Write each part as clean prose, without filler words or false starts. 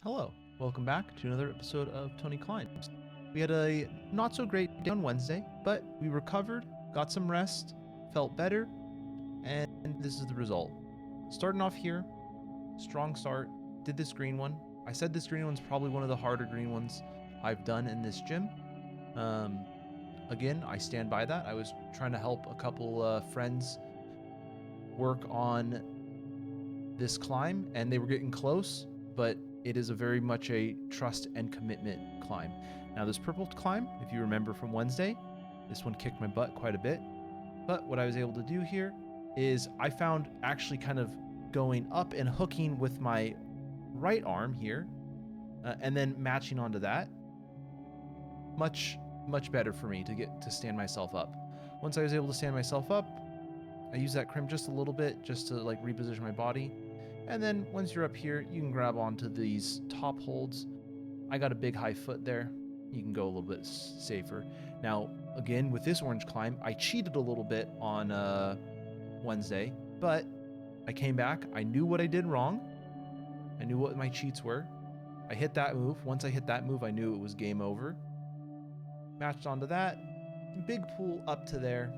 Hello, welcome back to another episode of Tony Climbs. We had a not so great day on Wednesday, but we recovered, got some rest, felt better, and this is the result. Starting off here, strong start, did this green one. I said this green one's probably one of the harder green ones I've done in this gym. Um, Again, I stand by that. I was trying to help a couple friends work on this climb, and they were getting close, but it is a very much a trust and commitment climb. Now this purple climb, if you remember from Wednesday, this one kicked my butt quite a bit. But what I was able to do here is I found actually kind of going up and hooking with my right arm here, and then matching onto that, much better for me to get to stand myself up. Once I was able to stand myself up, I use that crimp just a little bit just to like reposition my body. And then once you're up here, you can grab onto these top holds. I got a big high foot there. You can go a little bit safer. Now, again, with this orange climb, I cheated a little bit on Wednesday, but I came back. I knew what I did wrong. I knew what my cheats were. I hit that move. Once I hit that move, I knew it was game over. Matched onto that. Big pull up to there.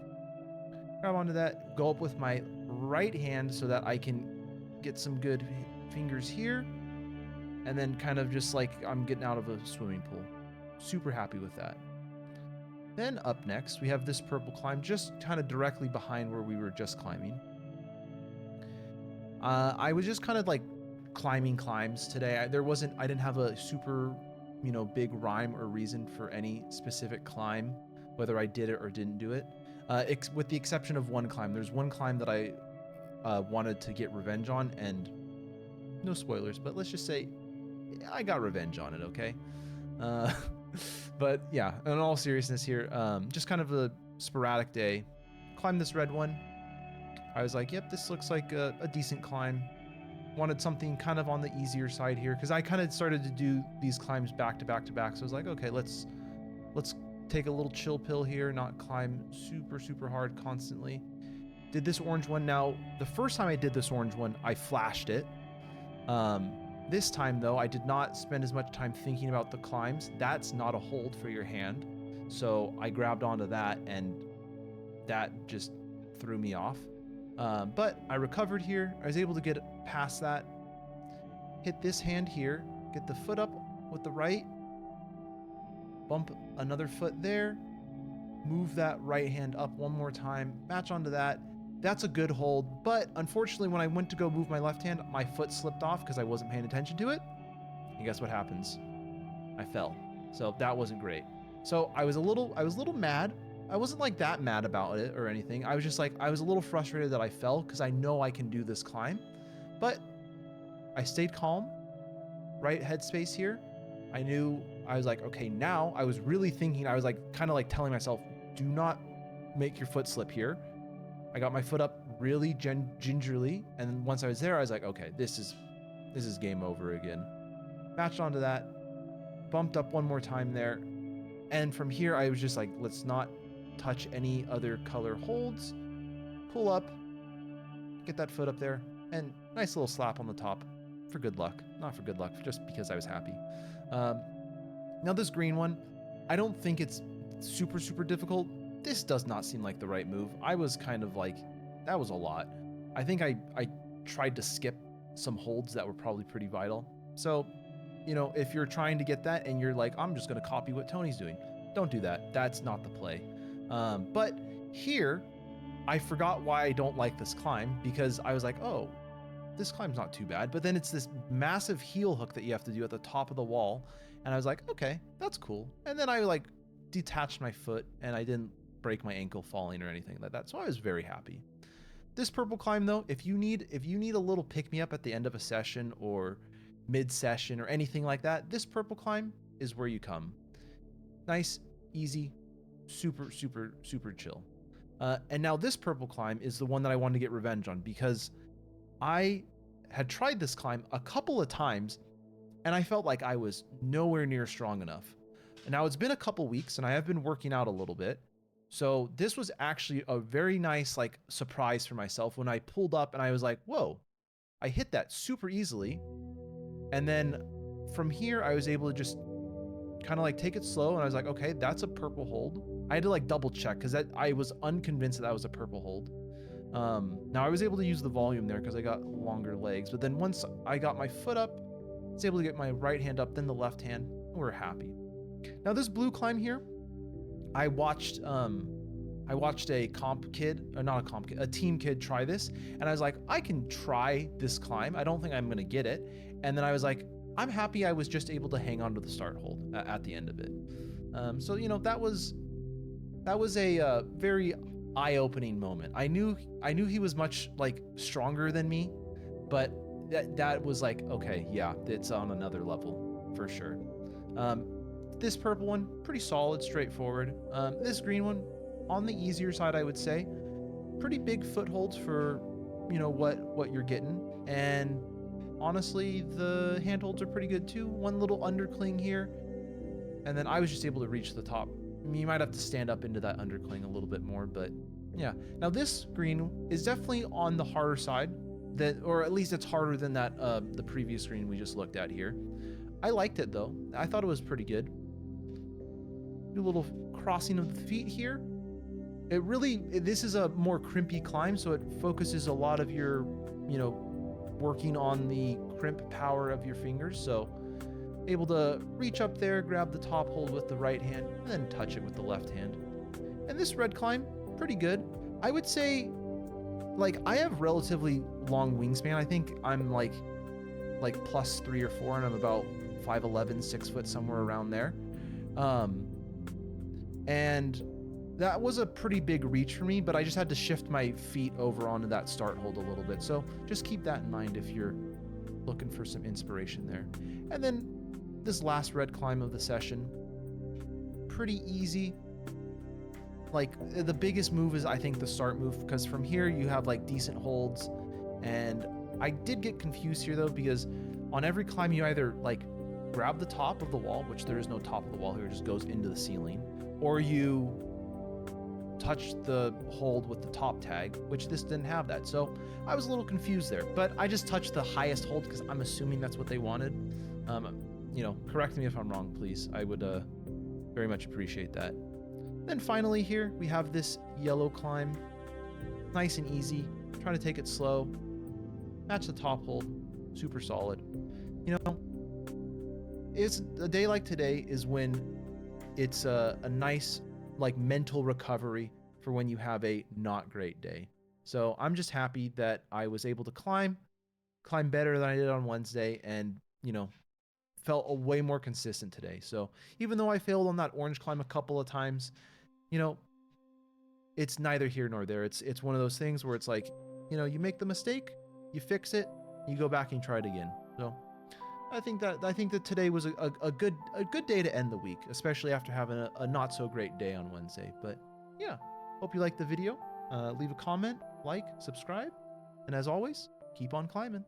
Grab onto that. Go up with my right hand so that I can get some good fingers here, and then kind of just like I'm getting out of a swimming pool. Super happy with that. Then up next, we have this purple climb just kind of directly behind where we were just climbing. I was just kind of like climbing climbs today. I didn't have a super, big rhyme or reason for any specific climb, whether I did it or didn't do it. With the exception of one climb. There's one climb that I wanted to get revenge on, and no spoilers, but let's just say I got revenge on it, okay? But yeah, in all seriousness here, just kind of a sporadic day. Climbed this red one. I was like, yep, this looks like a decent climb. Wanted something kind of on the easier side here, because I kind of started to do these climbs back to back to back. So I was like, okay, let's take a little chill pill here, not climb super hard constantly. Did this orange one. Now, the first time I did this orange one, I flashed it. This time, though, I did not spend as much time thinking about the climbs. That's not a hold for your hand. So I grabbed onto that, and that just threw me off. But I recovered here. I was able to get past that. Hit this hand here. Get the foot up with the right. Bump another foot there. Move that right hand up one more time. Match onto that. That's a good hold, but unfortunately when I went to go move my left hand, my foot slipped off because I wasn't paying attention to it. And guess what happens? I fell. So that wasn't great. So I was a little mad. I wasn't like that mad about it or anything. I was just like, I was a little frustrated that I fell because I know I can do this climb. But I stayed calm, right headspace here. I was like, okay, now I was really thinking, I was like kind of like telling myself, do not make your foot slip here. I got my foot up really gingerly, and then once I was there, I was like, okay, this is game over again. Matched onto that, bumped up one more time there, and from here I was just like, let's not touch any other color holds. Pull up, get that foot up there, and nice little slap on the top for good luck. Not for good luck, just because I was happy. Now this green one, I don't think it's super difficult. This does not seem like the right move. I was kind of like, that was a lot. I think I tried to skip some holds that were probably pretty vital. So, if you're trying to get that and you're like, I'm just going to copy what Tony's doing, don't do that. That's not the play. But here, I forgot why I don't like this climb, because I was like, oh, this climb's not too bad. But then it's this massive heel hook that you have to do at the top of the wall. And I was like, okay, that's cool. And then I like detached my foot and I didn't break my ankle falling or anything like that. So I was very happy. This purple climb though, if you need a little pick me up at the end of a session or mid session or anything like that, this purple climb is where you come. Nice, easy, super chill. And now this purple climb is the one that I wanted to get revenge on, because I had tried this climb a couple of times and I felt like I was nowhere near strong enough. And now it's been a couple weeks and I have been working out a little bit. So this was actually a very nice like surprise for myself when I pulled up and I was like, whoa, I hit that super easily. And then from here, I was able to just kind of like take it slow, and I was like, okay, that's a purple hold. I had to like double check because I was unconvinced that was a purple hold. Now I was able to use the volume there because I got longer legs, but then once I got my foot up, I was able to get my right hand up, then the left hand. We're happy. Now this blue climb here, I watched a comp kid, or not a comp kid, a team kid try this, and I was like, I can try this climb. I don't think I'm gonna get it. And then I was like, I'm happy I was just able to hang on to the start hold at the end of it. So you know, that was a very eye-opening moment. I knew he was much like stronger than me, but that was like, okay, yeah, it's on another level for sure. This purple one, pretty solid, straightforward. This green one, on the easier side, I would say. Pretty big footholds for, you know, what you're getting. And honestly, the handholds are pretty good too. One little undercling here, and then I was just able to reach the top. I mean, you might have to stand up into that undercling a little bit more, but yeah. Now this green is definitely on the harder side, or at least it's harder than that the previous green we just looked at here. I liked it though. I thought it was pretty good. Do a little crossing of the feet here. This is a more crimpy climb, so it focuses a lot of your, you know, working on the crimp power of your fingers. So able to reach up there, grab the top hold with the right hand, and then touch it with the left hand. And this red climb, pretty good. I would say, like, I have relatively long wingspan. I think I'm like +3 or 4, and I'm about 5'11", 6 foot, somewhere around there. And that was a pretty big reach for me, but I just had to shift my feet over onto that start hold a little bit. So just keep that in mind if you're looking for some inspiration there. And then this last red climb of the session, pretty easy. Like, the biggest move is, I think, the start move, because from here you have like decent holds. And I did get confused here though, because on every climb you either like grab the top of the wall, which there is no top of the wall here, it just goes into the ceiling, or you touch the hold with the top tag, which this didn't have that. So I was a little confused there, but I just touched the highest hold because I'm assuming that's what they wanted. You know, correct me if I'm wrong, please. I would very much appreciate that. Then finally here, we have this yellow climb. Nice and easy. Try to take it slow. Match the top hold. Super solid. You know, it's a day like today is when it's a nice, like, mental recovery for when you have a not great day. So I'm just happy that I was able to climb better than I did on Wednesday, and, you know, felt way more consistent today. So even though I failed on that orange climb a couple of times, you know, it's neither here nor there. It's one of those things where it's like, you know, you make the mistake, you fix it, you go back and try it again. So I think that today was a good day to end the week, especially after having a not so great day on Wednesday. But yeah, hope you liked the video. Leave a comment, like, subscribe, and as always, keep on climbing.